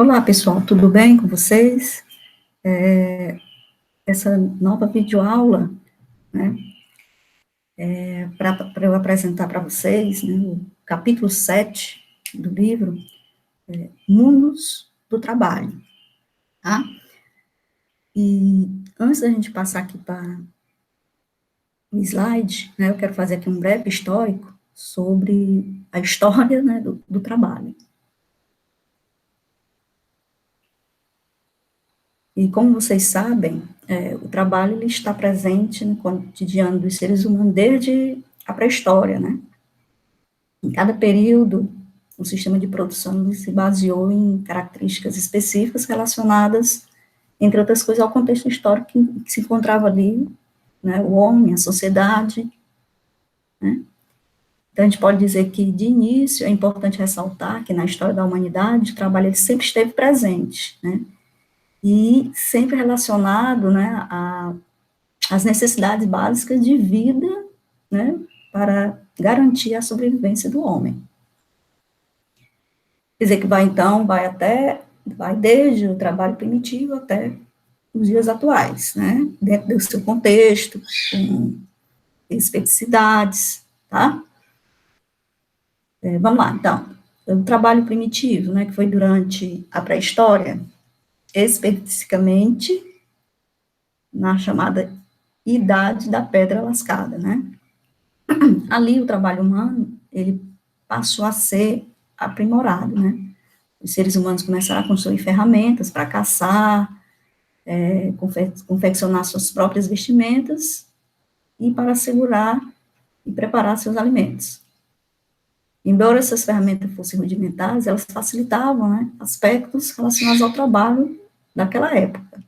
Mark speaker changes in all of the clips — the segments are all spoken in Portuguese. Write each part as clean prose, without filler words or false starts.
Speaker 1: Olá, pessoal, tudo bem com vocês? Essa nova videoaula, né, para eu apresentar para vocês, né, o capítulo 7 do livro, Mundos do Trabalho, tá? E antes da gente passar aqui para o slide, né, eu quero fazer aqui um breve histórico sobre a história, né, do trabalho. E como vocês sabem, o trabalho ele está presente no cotidiano dos seres humanos desde a pré-história, né? Em cada período, o sistema de produção se baseou em características específicas relacionadas, entre outras coisas, ao contexto histórico que se encontrava ali, né, o homem, a sociedade, né? Então, a gente pode dizer que, de início, é importante ressaltar que, na história da humanidade, o trabalho ele sempre esteve presente, né? E sempre relacionado, né, às necessidades básicas de vida, né, para garantir a sobrevivência do homem. Quer dizer que vai desde o trabalho primitivo até os dias atuais, né, dentro do seu contexto, com especificidades, tá? Vamos lá, então, o trabalho primitivo, né, que foi durante a pré-história, especificamente na chamada Idade da Pedra Lascada, né? Ali o trabalho humano, ele passou a ser aprimorado, né? Os seres humanos começaram a construir ferramentas para caçar, confeccionar suas próprias vestimentas e para assegurar e preparar seus alimentos. Embora essas ferramentas fossem rudimentares, elas facilitavam, né, aspectos relacionados ao trabalho daquela época.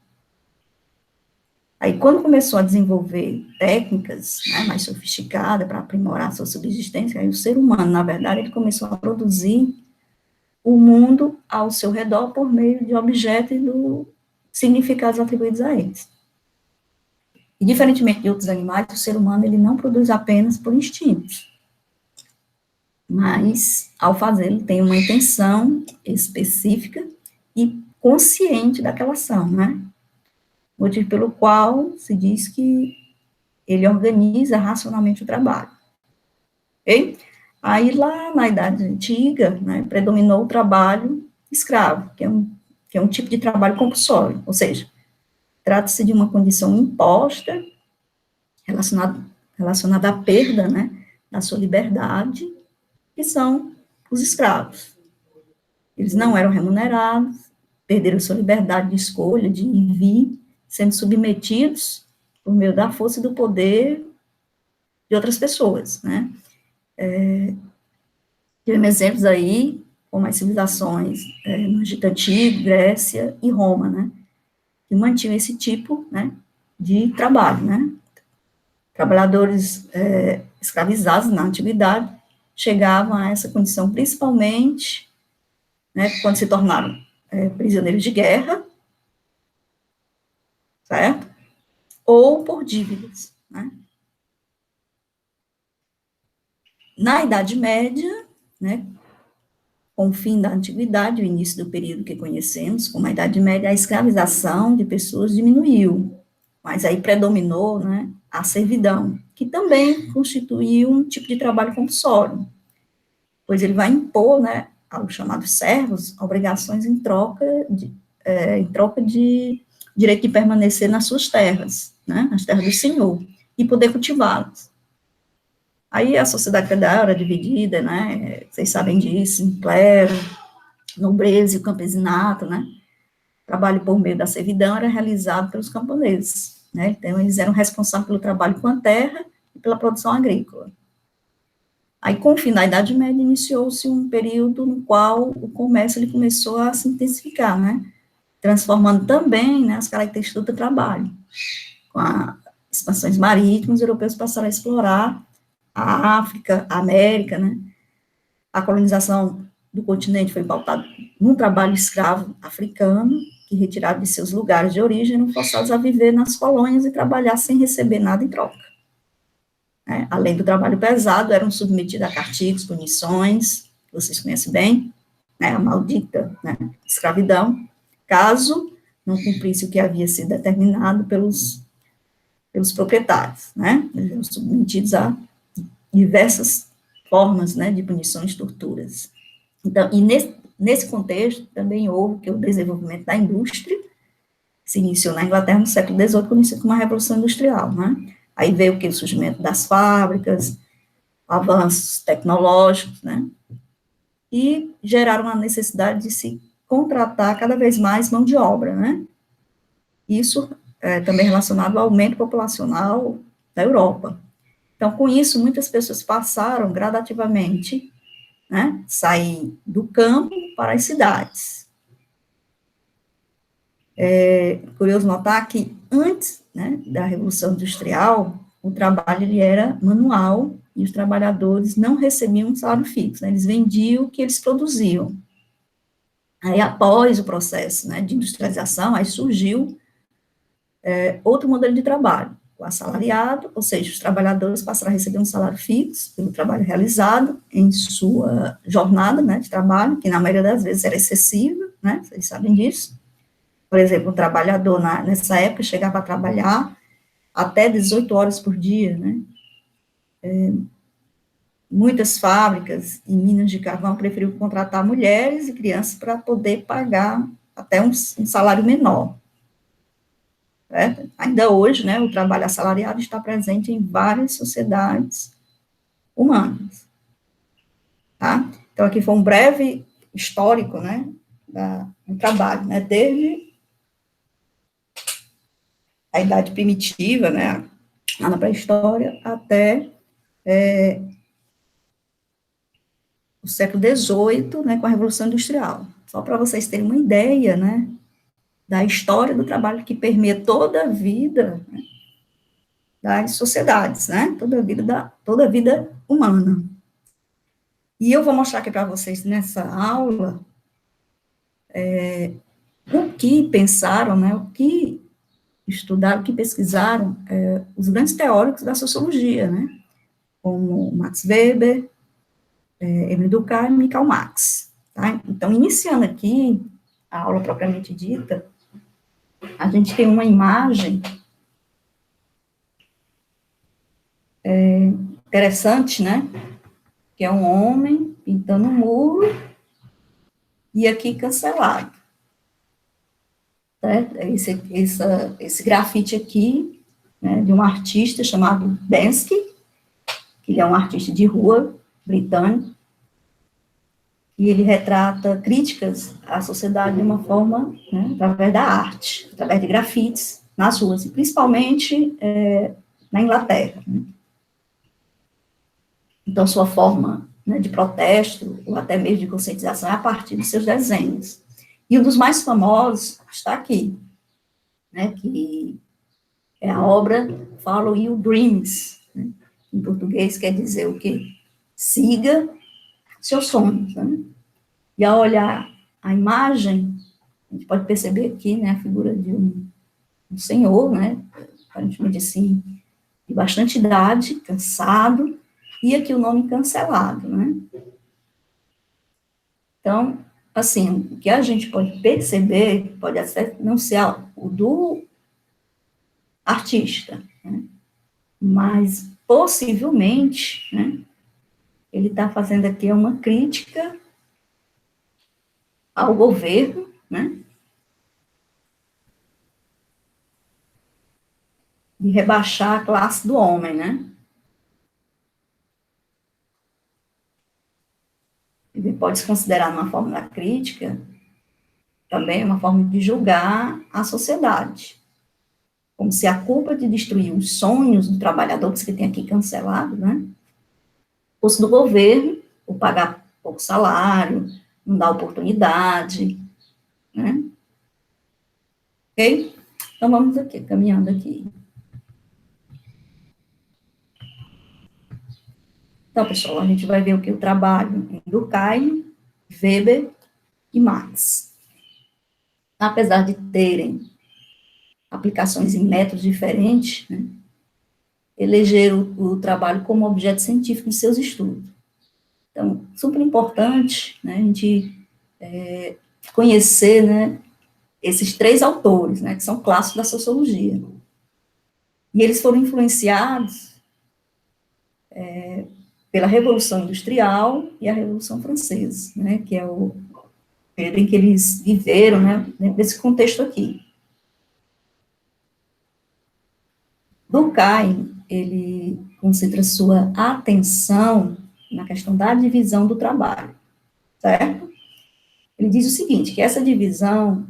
Speaker 1: Aí, quando começou a desenvolver técnicas, né, mais sofisticadas para aprimorar a sua subsistência, aí o ser humano, na verdade, ele começou a produzir o mundo ao seu redor por meio de objetos e do significados atribuídos a eles. E, diferentemente de outros animais, o ser humano ele não produz apenas por instintos, mas, ao fazer, ele tem uma intenção específica e consciente daquela ação, né? Motivo pelo qual se diz que ele organiza racionalmente o trabalho. Ok? Aí, lá na Idade Antiga, né, predominou o trabalho escravo, que é um tipo de trabalho compulsório, ou seja, trata-se de uma condição imposta relacionada à perda, né, da sua liberdade, que são os escravos. Eles não eram remunerados, perderam sua liberdade de escolha, de ir e vir, sendo submetidos por meio da força e do poder de outras pessoas, né. Tivemos exemplos aí, como as civilizações no Egito Antigo, Grécia e Roma, né, que mantinham esse tipo, né, de trabalho, né. Trabalhadores escravizados na antiguidade chegavam a essa condição principalmente, né, quando se tornaram prisioneiros de guerra, certo? Ou por dívidas, né. Na Idade Média, né, com o fim da antiguidade, o início do período que conhecemos, como a Idade Média, a escravização de pessoas diminuiu, mas aí predominou, né, a servidão, que também constituiu um tipo de trabalho compulsório, pois ele vai impor, né, aos chamados servos, obrigações em troca de direito de permanecer nas suas terras, né, nas terras do Senhor, e poder cultivá-las. Aí a sociedade feudal era dividida, né, vocês sabem disso, em clero, nobreza e o campesinato, né, trabalho por meio da servidão era realizado pelos camponeses, né, então eles eram responsáveis pelo trabalho com a terra e pela produção agrícola. Aí, com o fim da Idade Média, iniciou-se um período no qual o comércio ele começou a se intensificar, né, transformando também, né, as características do trabalho. Com as expansões marítimas, os europeus passaram a explorar a África, a América, né, a colonização do continente foi pautada num trabalho escravo africano, que retirado de seus lugares de origem, eram forçados a viver nas colônias e trabalhar sem receber nada em troca. Né? Além do trabalho pesado, eram submetidos a castigos, punições, vocês conhecem bem, né, a maldita, né, escravidão, caso não cumprisse o que havia sido determinado pelos proprietários, né, eles eram submetidos a diversas formas, né, de punições, torturas. Então, e nesse contexto, também houve que o desenvolvimento da indústria se iniciou na Inglaterra no século XVIII, conhecido como a Revolução Industrial, né? Aí veio o que? O surgimento das fábricas, avanços tecnológicos, né? E geraram a necessidade de se contratar cada vez mais mão de obra, né? Isso também relacionado ao aumento populacional da Europa. Então, com isso, muitas pessoas passaram gradativamente, né, sair do campo para as cidades. É curioso notar que antes, né, da Revolução Industrial, o trabalho ele era manual e os trabalhadores não recebiam um salário fixo, né, eles vendiam o que eles produziam. Aí, após o processo, né, de industrialização, aí surgiu outro modelo de trabalho, o assalariado, ou seja, os trabalhadores passaram a receber um salário fixo pelo trabalho realizado em sua jornada, né, de trabalho, que na maioria das vezes era excessiva, né, vocês sabem disso. Por exemplo, o trabalhador nessa época chegava a trabalhar até 18 horas por dia, né. Muitas fábricas e minas de carvão preferiam contratar mulheres e crianças para poder pagar até um salário menor. Certo? Ainda hoje, né, o trabalho assalariado está presente em várias sociedades humanas, tá? Então, aqui foi um breve histórico, né, do trabalho, né, desde a idade primitiva, né, lá na pré-história, até o século XVIII, né, com a Revolução Industrial. Só para vocês terem uma ideia, né, da história do trabalho que permeia toda a vida, né, das sociedades, né, toda a vida humana. E eu vou mostrar aqui para vocês nessa aula o que pensaram, né, o que estudaram, o que pesquisaram os grandes teóricos da sociologia, né, como Max Weber, Emile Durkheim e Karl Marx. Tá? Então, iniciando aqui a aula propriamente dita, a gente tem uma imagem interessante, né, que é um homem pintando um muro e aqui cancelado. Certo? Esse grafite aqui, né, de um artista chamado Banksy, que ele é um artista de rua britânico, e ele retrata críticas à sociedade de uma forma, né, através da arte, através de grafites nas ruas, e principalmente na Inglaterra. Né? Então, sua forma, né, de protesto, ou até mesmo de conscientização, é a partir dos seus desenhos. E um dos mais famosos está aqui, né, que é a obra Follow Your Dreams, né? Em português quer dizer o quê? Siga seus sonhos, né? E ao olhar a imagem, a gente pode perceber aqui, né, a figura de um senhor, né, aparentemente assim, de bastante idade, cansado, e aqui o nome cancelado, né? Então, assim, o que a gente pode perceber, pode até não ser o do artista, né? Mas possivelmente, né, ele está fazendo aqui uma crítica ao governo, né, de rebaixar a classe do homem, né. Ele pode se considerar uma forma da crítica, também uma forma de julgar a sociedade, como se a culpa de destruir os sonhos do trabalhador, que tem aqui cancelado, né, fosse do governo, por pagar pouco salário, não dar oportunidade, né. Ok? Então, vamos aqui, caminhando aqui. Então, pessoal, a gente vai ver o que eu trabalho em Durkheim, Weber e Marx. Apesar de terem aplicações em métodos diferentes, né, elegeram o trabalho como objeto científico de seus estudos. Então, super importante, né, a gente conhecer, né, esses três autores, né, que são clássicos da sociologia. E eles foram influenciados pela Revolução Industrial e a Revolução Francesa, né, que é o período em que eles viveram, né, dentro desse contexto aqui. Durkheim, ele concentra sua atenção na questão da divisão do trabalho, certo? Ele diz o seguinte, que essa divisão,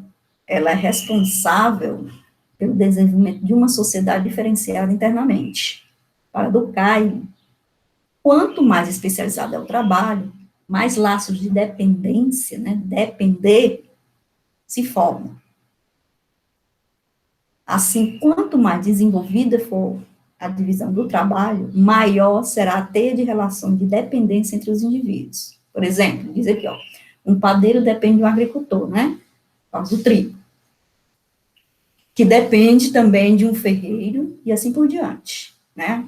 Speaker 1: ela é responsável pelo desenvolvimento de uma sociedade diferenciada internamente. Para Durkheim, quanto mais especializado é o trabalho, mais laços de dependência, né, depender, se formam. Assim, quanto mais desenvolvida for a divisão do trabalho, maior será a teia de relação de dependência entre os indivíduos. Por exemplo, diz aqui, ó, um padeiro depende de um agricultor, né, por causa do trigo, que depende também de um ferreiro, e assim por diante, né.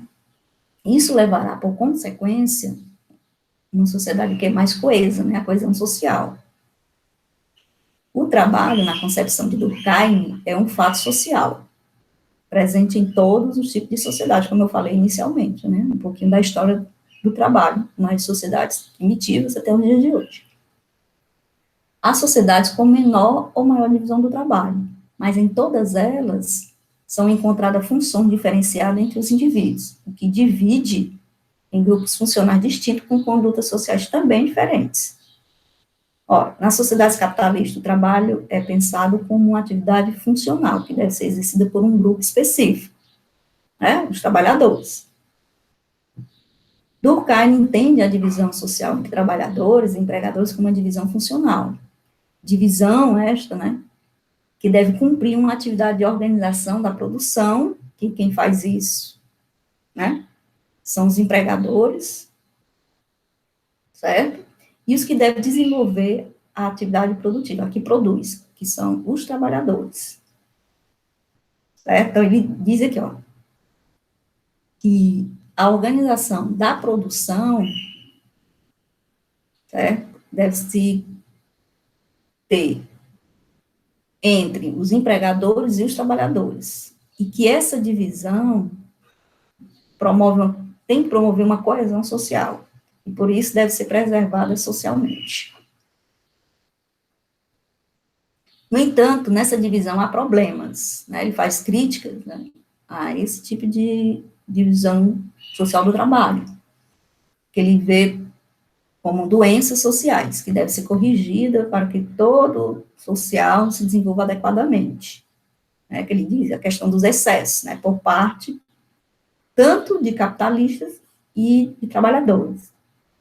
Speaker 1: Isso levará, por consequência, uma sociedade que é mais coesa, né, a coesão social. O trabalho, na concepção de Durkheim, é um fato social, presente em todos os tipos de sociedade, como eu falei inicialmente, né, um pouquinho da história do trabalho nas sociedades primitivas até os dias de hoje. Há sociedades com menor ou maior divisão do trabalho, mas em todas elas são encontradas funções diferenciadas entre os indivíduos, o que divide em grupos funcionais distintos com condutas sociais também diferentes. Ora, nas sociedades capitalistas, o trabalho é pensado como uma atividade funcional, que deve ser exercida por um grupo específico, né, os trabalhadores. Durkheim entende a divisão social entre trabalhadores e empregadores como uma divisão funcional. Divisão esta, né, que deve cumprir uma atividade de organização da produção, que quem faz isso, né, são os empregadores, certo? E os que devem desenvolver a atividade produtiva, a que produz, que são os trabalhadores. Certo? Então, ele diz aqui, ó, que a organização da produção, certo, deve-se ter entre os empregadores e os trabalhadores, e que essa divisão tem que promover uma coesão social, e por isso deve ser preservada socialmente. No entanto, nessa divisão há problemas, né? Ele faz críticas, né, a esse tipo de divisão social do trabalho, que ele vê como doenças sociais, que deve ser corrigida para que todo social se desenvolva adequadamente. Né, que ele diz a questão dos excessos, né, por parte tanto de capitalistas e de trabalhadores.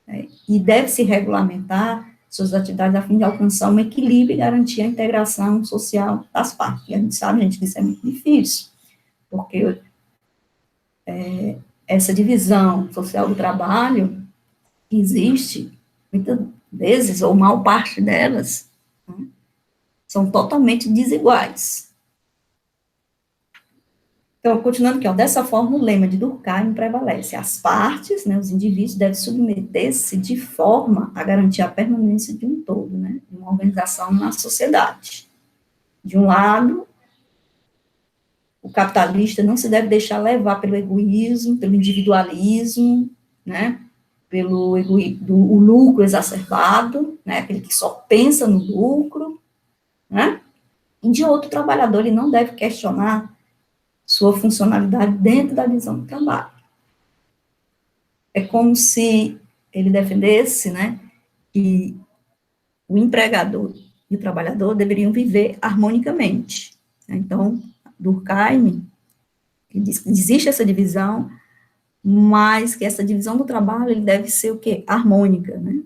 Speaker 1: Né, e deve se regulamentar suas atividades a fim de alcançar um equilíbrio e garantir a integração social das partes. E a gente sabe, gente, que isso é muito difícil, porque essa divisão social do trabalho existe, muitas vezes, ou mal parte delas, né, são totalmente desiguais. Então, continuando aqui, ó, dessa forma, o lema de Durkheim prevalece. As partes, né, os indivíduos, devem submeter-se de forma a garantir a permanência de um todo, né, de uma organização na sociedade. De um lado, o capitalista não se deve deixar levar pelo egoísmo, pelo individualismo, né, pelo o lucro exacerbado, né, aquele que só pensa no lucro, né, e de outro trabalhador, ele não deve questionar sua funcionalidade dentro da visão do trabalho. É como se ele defendesse, né, que o empregador e o trabalhador deveriam viver harmonicamente. Então, Durkheim diz que existe essa divisão, mas que essa divisão do trabalho ele deve ser o quê? Harmônica, né?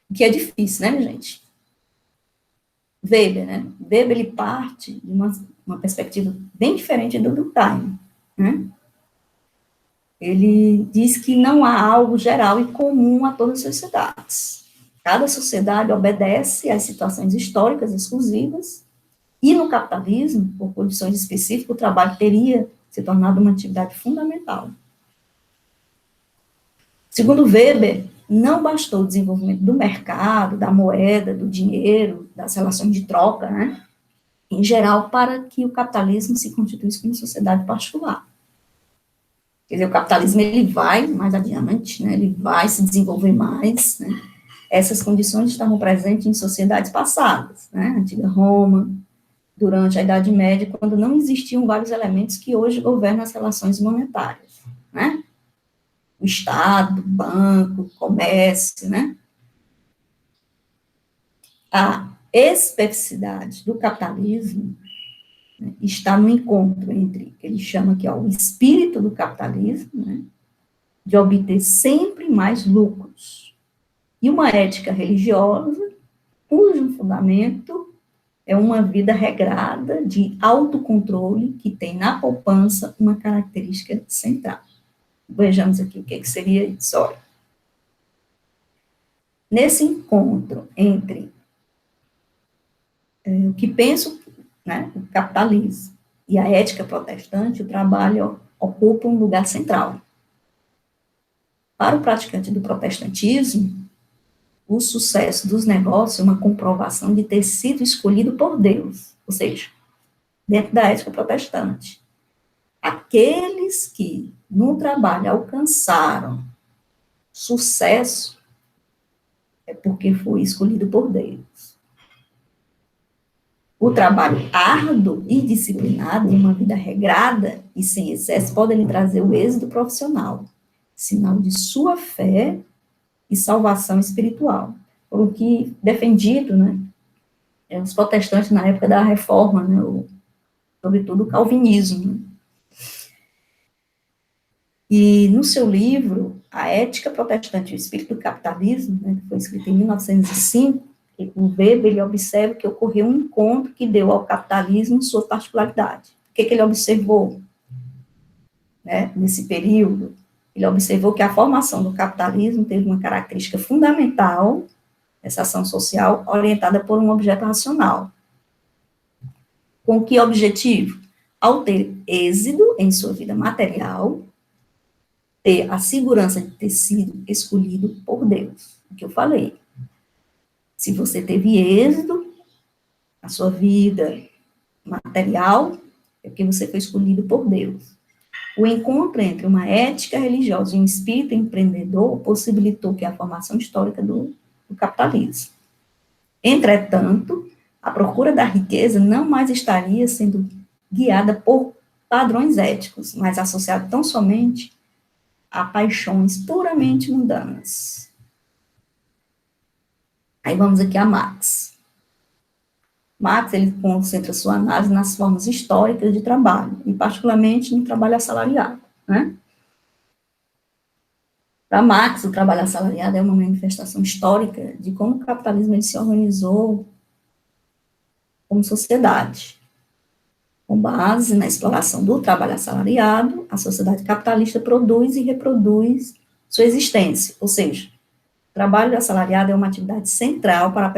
Speaker 1: O que é difícil, né, gente? Weber, né? Weber, ele parte de uma perspectiva bem diferente do Durkheim, né? Ele diz que não há algo geral e comum a todas as sociedades. Cada sociedade obedece às situações históricas exclusivas, e no capitalismo, por condições específicas, o trabalho teria se tornado uma atividade fundamental. Segundo Weber, não bastou o desenvolvimento do mercado, da moeda, do dinheiro, das relações de troca, né, em geral, para que o capitalismo se constituísse como sociedade particular. Quer dizer, o capitalismo ele vai mais adiante, né, ele vai se desenvolver mais, né. Essas condições estavam presentes em sociedades passadas, né, antiga Roma, durante a Idade Média, quando não existiam vários elementos que hoje governam as relações monetárias, né, o Estado, o banco, o comércio, né. A especificidade do capitalismo, né, está no encontro entre, que ele chama aqui, ó, o espírito do capitalismo, né, de obter sempre mais lucros, e uma ética religiosa, cujo fundamento é uma vida regrada de autocontrole que tem na poupança uma característica central. Vejamos aqui o que seria isso. Olha, nesse encontro entre o que penso, né, o capitalismo e a ética protestante, o trabalho ocupa um lugar central. Para o praticante do protestantismo, o sucesso dos negócios é uma comprovação de ter sido escolhido por Deus, ou seja, dentro da ética protestante. Aqueles que no trabalho alcançaram sucesso é porque foi escolhido por Deus. O trabalho árduo e disciplinado, em uma vida regrada e sem excesso, pode lhe trazer o êxito profissional, sinal de sua fé e salvação espiritual. Por o que defendido, né, os protestantes na época da Reforma, né, sobretudo o calvinismo. Né. E no seu livro, A Ética Protestante e o Espírito do Capitalismo, né, que foi escrito em 1905, o Weber ele observa que ocorreu um encontro que deu ao capitalismo sua particularidade. O que ele observou, né, nesse período? Ele observou que a formação do capitalismo teve uma característica fundamental, essa ação social, orientada por um objeto racional. Com que objetivo? Ao ter êxito em sua vida material, ter a segurança de ter sido escolhido por Deus. O que eu falei. Se você teve êxito na sua vida material, é porque você foi escolhido por Deus. O encontro entre uma ética religiosa e um espírito empreendedor possibilitou que a formação histórica do capitalismo. Entretanto, a procura da riqueza não mais estaria sendo guiada por padrões éticos, mas associada tão somente a paixões puramente mundanas. Aí vamos aqui a Marx. Marx, ele concentra sua análise nas formas históricas de trabalho, e particularmente no trabalho assalariado, né? Para Marx, o trabalho assalariado é uma manifestação histórica de como o capitalismo ele se organizou como sociedade. Com base na exploração do trabalho assalariado, a sociedade capitalista produz e reproduz sua existência, ou seja, o trabalho assalariado é uma atividade central para a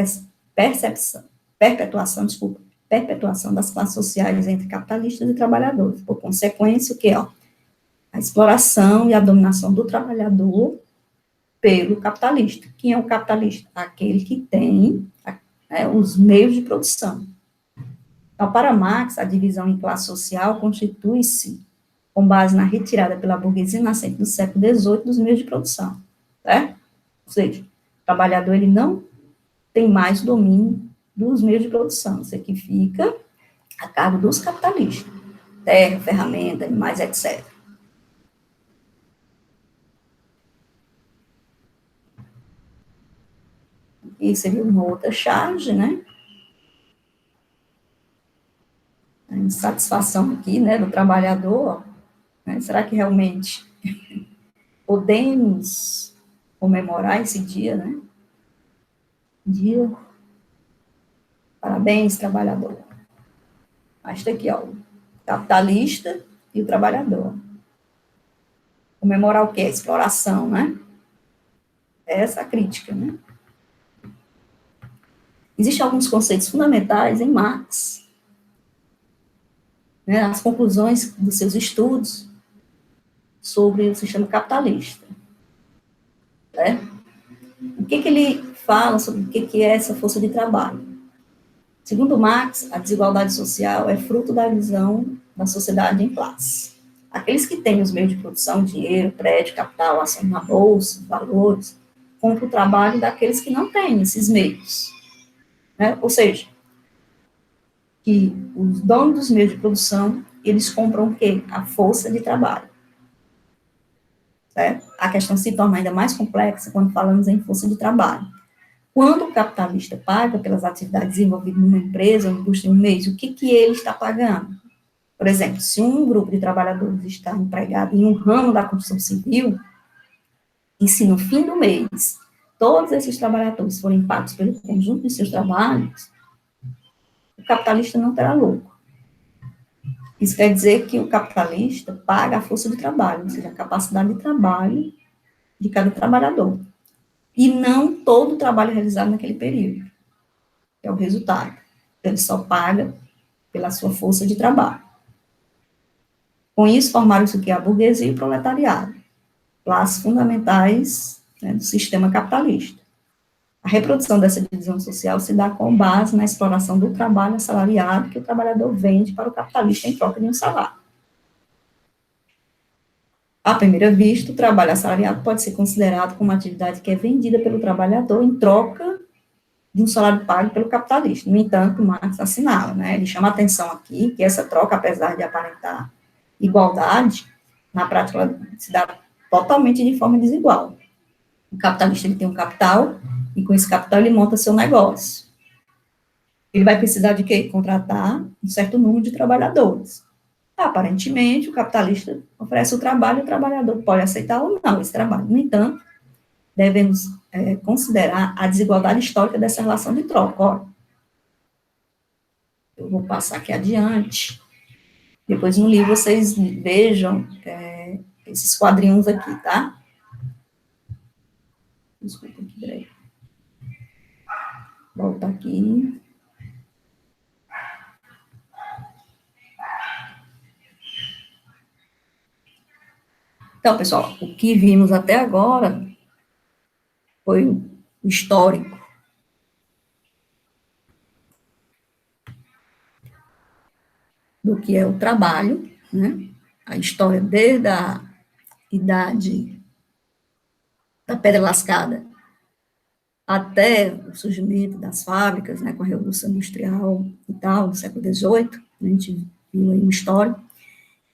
Speaker 1: perpetuação das classes sociais entre capitalistas e trabalhadores. Por consequência, o que é? A exploração e a dominação do trabalhador pelo capitalista. Quem é o capitalista? Aquele que tem, né, os meios de produção. Então, para Marx, a divisão em classe social constitui-se com base na retirada pela burguesia nascente do século XVIII dos meios de produção, certo? Ou seja, o trabalhador ele não tem mais domínio dos meios de produção, isso aqui fica a cargo dos capitalistas, terra, ferramenta, animais, etc. E seria uma outra charge, né? A insatisfação aqui, né, do trabalhador, né? Será que realmente podemos comemorar esse dia, né? Dia, parabéns, trabalhador. Mas está aqui, ó, o capitalista e o trabalhador. Comemorar o quê? A exploração, né? Essa é a crítica, né? Existem alguns conceitos fundamentais em Marx, né, as conclusões dos seus estudos sobre o sistema capitalista, né? que ele fala sobre o que é essa força de trabalho? Segundo Marx, a desigualdade social é fruto da visão da sociedade em classe. Aqueles que têm os meios de produção, dinheiro, prédio, capital, ação na bolsa, valores, compram o trabalho daqueles que não têm esses meios. Né? Ou seja, que os donos dos meios de produção, eles compram o quê? A força de trabalho. Certo? A questão se torna ainda mais complexa quando falamos em força de trabalho. Quando o capitalista paga pelas atividades desenvolvidas numa empresa, ou indústria, um mês, o que ele está pagando? Por exemplo, se um grupo de trabalhadores está empregado em um ramo da construção civil, e se no fim do mês todos esses trabalhadores forem pagos pelo conjunto de seus trabalhos, o capitalista não terá lucro. Isso quer dizer que o capitalista paga a força de trabalho, ou seja, a capacidade de trabalho de cada trabalhador. E não todo o trabalho realizado naquele período, que é o resultado. Ele só paga pela sua força de trabalho. Com isso, formaram-se o que é a burguesia e o proletariado, classes fundamentais, né, do sistema capitalista. A reprodução dessa divisão social se dá com base na exploração do trabalho assalariado que o trabalhador vende para o capitalista em troca de um salário. À primeira vista, o trabalho assalariado pode ser considerado como uma atividade que é vendida pelo trabalhador em troca de um salário pago pelo capitalista. No entanto, Marx assinala, né, ele chama a atenção aqui que essa troca, apesar de aparentar igualdade, na prática ela se dá totalmente de forma desigual. O capitalista ele tem um capital, e com esse capital ele monta seu negócio. Ele vai precisar de quê? Contratar um certo número de trabalhadores. Aparentemente, o capitalista oferece o trabalho, e o trabalhador pode aceitar ou não esse trabalho. No entanto, devemos considerar a desigualdade histórica dessa relação de troca. Ó, eu vou passar aqui adiante. Depois no livro vocês vejam esses quadrinhos aqui, tá? Desculpa aqui, peraí. Volta aqui. Então, pessoal, o que vimos até agora foi o histórico do que é o trabalho, né? A história desde a idade da pedra lascada até o surgimento das fábricas, né, com a Revolução Industrial e tal, no século XVIII, a gente viu aí uma história,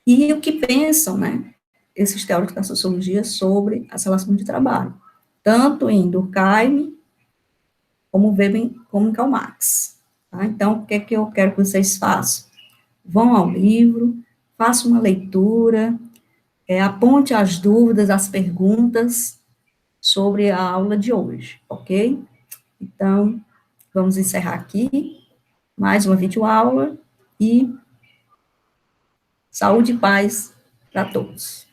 Speaker 1: e o que pensam, né, esses teóricos da sociologia sobre as relações de trabalho, tanto em Durkheim, como Weber, como em Karl Marx. Tá? Então, o que é que eu quero que vocês façam? Vão ao livro, façam uma leitura, aponte as dúvidas, as perguntas sobre a aula de hoje, ok? Então, vamos encerrar aqui mais uma videoaula e saúde e paz para todos.